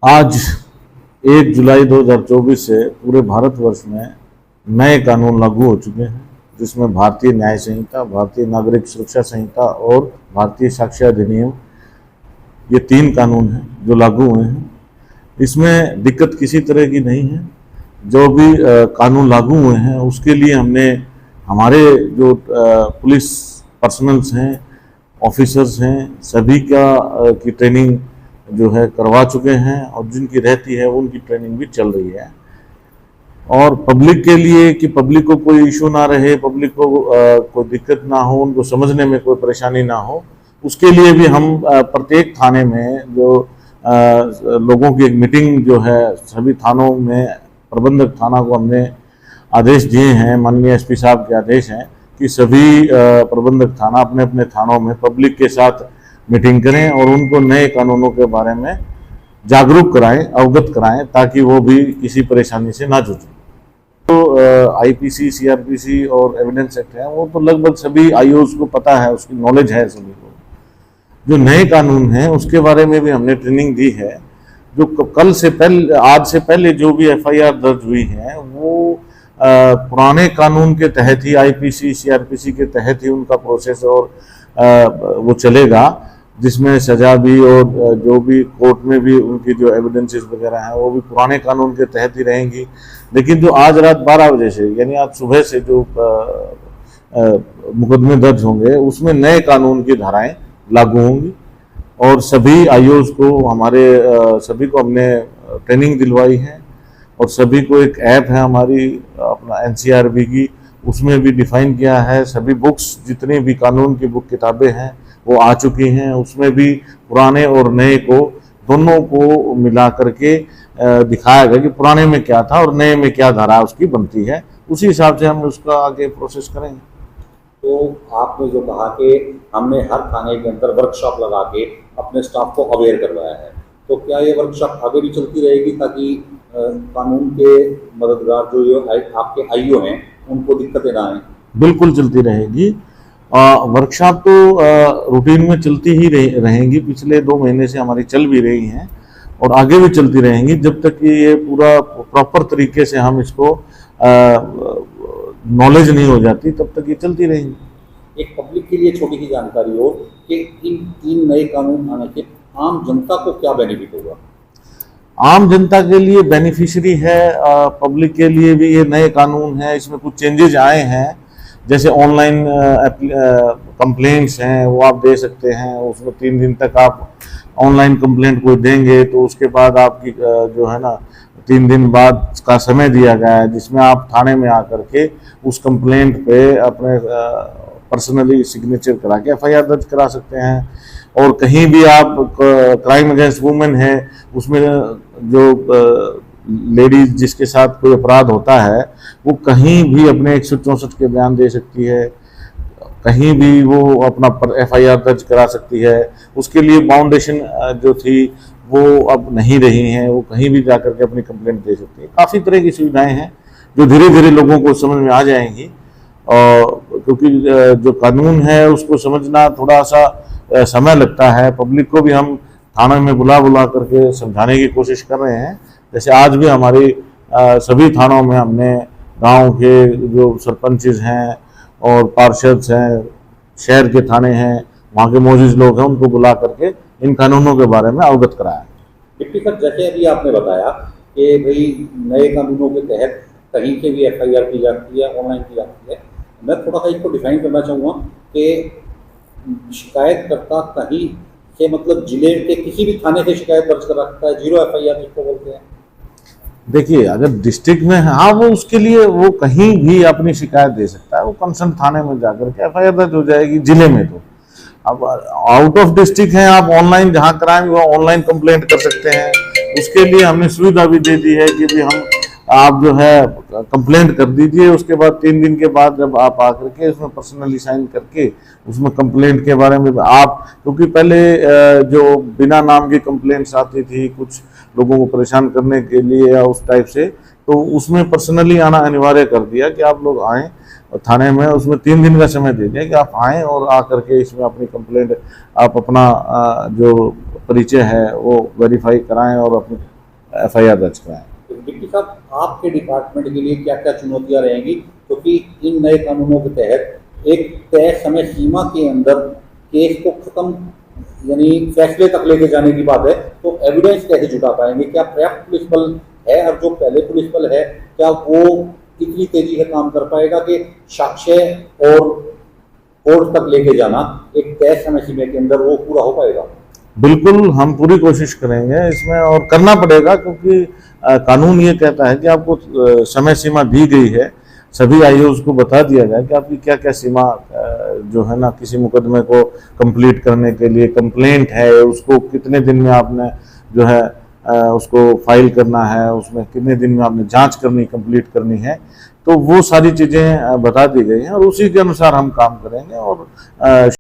आज 1 जुलाई 2024 से पूरे भारतवर्ष में नए कानून लागू हो चुके हैं, जिसमें भारतीय न्याय संहिता, भारतीय नागरिक सुरक्षा संहिता और भारतीय साक्ष्य अधिनियम, ये 3 कानून हैं जो लागू हुए हैं। इसमें दिक्कत किसी तरह की नहीं है। जो भी कानून लागू हुए हैं उसके लिए हमने हमारे जो पुलिस पर्सनल्स हैं, ऑफिसर्स हैं, सभी की ट्रेनिंग जो है करवा चुके हैं और जिनकी रहती है उनकी ट्रेनिंग भी चल रही है। और पब्लिक के लिए कि पब्लिक को कोई इशू ना रहे, पब्लिक को कोई दिक्कत ना हो, उनको समझने में कोई परेशानी ना हो, उसके लिए भी हम प्रत्येक थाने में जो लोगों की एक मीटिंग जो है सभी थानों में प्रबंधक थाना को हमने आदेश दिए हैं, माननीय एसपी साहब के आदेश हैं कि सभी प्रबंधक थाना अपने अपने थानों में पब्लिक के साथ मीटिंग करें और उनको नए कानूनों के बारे में जागरूक कराएं, अवगत कराएं, ताकि वो भी किसी परेशानी से ना जूझें। तो आईपीसी, सीआरपीसी और एविडेंस एक्ट है, वो तो लगभग सभी आईओज को पता है, उसकी नॉलेज है सभी को। जो नए कानून हैं उसके बारे में भी हमने ट्रेनिंग दी है। जो कल से पहले, आज से पहले जो भी एफआईआर दर्ज हुई है वो पुराने कानून के तहत ही, आईपीसी सीआरपीसी के तहत ही उनका प्रोसेस और वो चलेगा, जिसमें सजा भी और जो भी कोर्ट में भी उनकी जो एविडेंसेस वगैरह हैं वो भी पुराने कानून के तहत ही रहेंगी। लेकिन जो आज रात 12 बजे से, यानी आज सुबह से जो मुकदमे दर्ज होंगे उसमें नए कानून की धाराएं लागू होंगी और सभी आईओज को, हमारे सभी को हमने ट्रेनिंग दिलवाई है और सभी को एक ऐप है हमारी अपना एनसीआरबी की, उसमें भी डिफाइन किया है। सभी बुक्स, जितनी भी कानून की बुक किताबें हैं वो आ चुकी हैं, उसमें भी पुराने और नए को दोनों को मिला करके दिखाया गया कि पुराने में क्या था और नए में क्या धारा उसकी बनती है। उसी हिसाब से हम उसका आगे प्रोसेस करेंगे। तो आपने जो कहा कि हमने हर थाने के अंदर वर्कशॉप लगा के अपने स्टाफ को अवेयर करवाया है, तो क्या ये वर्कशॉप आगे भी चलती रहेगी ताकि कानून के मददगार जो आपके आईओ हैं उनको दिक्कतें ना आए? बिल्कुल चलती रहेगी। वर्कशॉप तो रूटीन में चलती ही रहेंगी, पिछले 2 महीने से हमारी चल भी रही हैं और आगे भी चलती रहेंगी जब तक कि ये पूरा प्रॉपर तरीके से हम इसको नॉलेज नहीं हो जाती, तब तक ये चलती रहेंगी। एक पब्लिक के लिए छोटी सी जानकारी हो कि इन 3 नए कानून आने के आम जनता को क्या बेनिफिट होगा? आम जनता के लिए बेनिफिशियरी है, पब्लिक के लिए भी ये नए कानून है। इसमें कुछ चेंजेज आए हैं, जैसे ऑनलाइन कंप्लेंट्स हैं वो आप दे सकते हैं, उसमें 3 दिन तक आप ऑनलाइन कंप्लेंट कोई देंगे तो उसके बाद आपकी जो है ना 3 दिन बाद का समय दिया गया है, जिसमें आप थाने में आकर के उस कंप्लेंट पे अपने पर्सनली सिग्नेचर करा के एफआईआर दर्ज करा सकते हैं। और कहीं भी आप क्राइम अगेंस्ट वुमेन है, उसमें जो लेडीज जिसके साथ कोई अपराध होता है वो कहीं भी अपने 164 के बयान दे सकती है, कहीं भी वो अपना एफआईआर दर्ज करा सकती है। उसके लिए बाउंडेशन जो थी वो अब नहीं रही हैं, वो कहीं भी जाकर के अपनी कंप्लेंट दे सकती है। काफ़ी तरह की सुविधाएं हैं जो धीरे धीरे लोगों को समझ में आ जाएंगी, और क्योंकि जो कानून है उसको समझना थोड़ा सा समय लगता है। पब्लिक को भी हम थाने में बुला करके समझाने की कोशिश कर रहे हैं। जैसे आज भी हमारी सभी थानों में हमने गांव के जो सरपंचेस हैं और पार्षद हैं, शहर के थाने हैं, वहाँ के मौजूद लोग हैं, उनको बुला करके इन कानूनों के बारे में अवगत कराया। डिप्टी सर, जैसे अभी आपने बताया कि भाई नए कानूनों के तहत कहीं से भी एफआईआर की जाती है, ऑनलाइन की जाती है, मैं थोड़ा सा इसको डिफाइन करना चाहूँगा कि शिकायतकर्ता कहीं से, मतलब जिले के किसी भी थाने से शिकायत दर्ज कर रखता है, 0 एफआईआर जिसको बोलते हैं। देखिए, अगर डिस्ट्रिक्ट में है, हाँ, वो उसके लिए वो कहीं भी अपनी शिकायत दे सकता है, वो कंसर्न थाने में जाकर के एफआईआर दर्ज हो जाएगी। जिले में तो अब आउट ऑफ डिस्ट्रिक्ट हैं, आप ऑनलाइन जहाँ कराएंगे वो ऑनलाइन कंप्लेंट कर सकते हैं। उसके लिए हमने सुविधा भी दे दी है कि भी आप जो है कंप्लेंट कर दीजिए, उसके बाद 3 दिन के बाद जब आप आकर के उसमें पर्सनली साइन करके उसमें कंप्लेंट के बारे में आप, क्योंकि पहले जो बिना नाम की कंप्लेंट्स आती थी कुछ लोगों को परेशान करने के लिए या उस टाइप से, तो उसमें पर्सनली आना अनिवार्य कर दिया कि आप लोग आएँ थाने में, उसमें 3 दिन का समय दे दिया कि आप आएँ और आकर के इसमें अपनी कंप्लेंट, आप अपना जो परिचय है वो वेरीफाई कराएं और अपनी FIR दर्ज कराएं। तो डिप्टी साहब, आपके डिपार्टमेंट के लिए क्या क्या चुनौतियां रहेंगी, क्योंकि इन नए कानूनों के तहत एक तय समय सीमा के अंदर केस को खत्म यानी फैसले तक लेके जाने की बात है, तो एविडेंस कैसे जुटा पाएंगे? क्या पर्याप्त पुलिस बल है, और जो पहले पुलिस बल है क्या वो इतनी तेजी से काम कर पाएगा कि साक्ष्य और कोर्ट तक लेके जाना एक तय समय सीमा के अंदर वो पूरा हो पाएगा? बिल्कुल, हम पूरी कोशिश करेंगे इसमें, और करना पड़ेगा, क्योंकि कानून ये कहता है कि आपको समय सीमा दी गई है। सभी आईओज़ को बता दिया गया कि आपकी क्या क्या सीमा जो है ना, किसी मुकदमे को कंप्लीट करने के लिए, कंप्लेंट है उसको कितने दिन में आपने जो है उसको फाइल करना है, उसमें कितने दिन में आपने जांच करनी, कंप्लीट करनी है। तो वो सारी चीज़ें बता दी गई हैं और उसी के अनुसार हम काम करेंगे। और